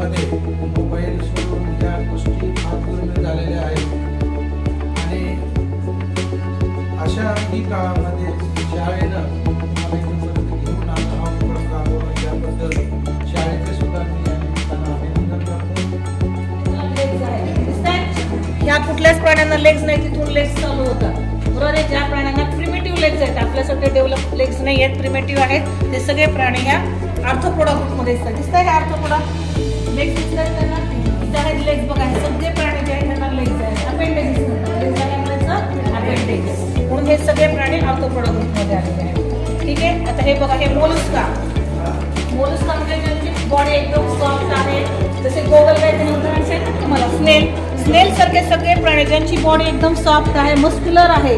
काळामध्ये मोबाईल सोडून या गोष्टी फार दुर्मिळ झालेल्या आहेत आणि अशा ही काळामध्ये शाळेनं मला इथपर्यंत घेऊन आता हा उपक्रम राबवला याबद्दल शाळेचे सुद्धा मी या निमित्तानं अभिनंदन करतो. ह्या कुठल्याच प्राण्यांना लेग्स नाही, तिथून लेग्स चालू होतात. बरोबर आहे. ज्या प्राण्यांना प्रिमेटिव्ह लेग्स आहेत, आपल्यासाठी डेव्हलप लेग्स नाही आहेत, प्रिमेटिव्ह आहेत, ते सगळे प्राणी ह्या आर्थ्रोपोडा ग्रुपमध्ये असतात. दिसत आहे आर्थ्रोपोडा लेग्स दिसत आहेत त्यांना, इथे आहेत लेग्स बघा. हे सगळे प्राणी जे आहेत त्यांना लेग्स आहेत, अपेंडेजिस अपेंडेजिस, म्हणून हे सगळे प्राणी आर्थ्रोपोडा ग्रुपमध्ये आलेले आहेत. ठीक आहे. आता हे बघा, हे मोलस्का. मोलस्का म्हणजे ज्यांची बॉडी एकदम सॉफ्ट आहे, जसे गोगल काय उदाहरण असेल ना तुम्हाला, स्नेल सारखे सगळे प्राणी ज्यांची बॉडी एकदम सॉफ्ट आहे, मस्क्युलर आहे,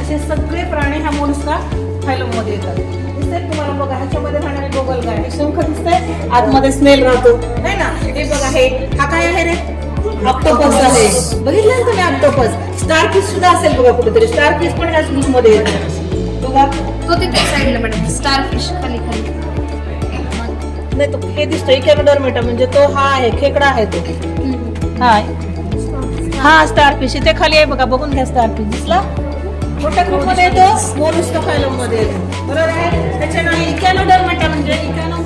असे सगळे प्राणी ह्या मोलस्का फायलम मध्ये येतात. दिसतंय तुम्हाला बघा, ह्याच्यामध्ये राहणारे गोगल गाय, हे शंख दिसतंय, आतमध्ये स्नेल राहतो नाही ना. हे बघा, हा काय आहे रे? ऑक्टोपस आहे. बघितलं ना तुम्ही ऑक्टोपस? स्टारफिश सुद्धा असेल बघा कुठेतरी, स्टारफिश पण ह्याच ग्रुप मध्ये येतो बघा. तो तिथे साईडला मॅडम स्टारफिश खाली खाली नाही, तो हे दिसतो इकॅनोडर्मेटा, म्हणजे तो हा आहे, खेकडा आहे तो. हा स्टारफिश इथे खाली आहे बघा, बघून घ्या. स्टारफिश दिसला, मोठ्या ग्रुप मध्ये येतो, मोलस्का फायलम मध्ये येतो. बरोबर आहे. त्याच्या नाव इकॅनोडर्मेटा, म्हणजे इकॅनो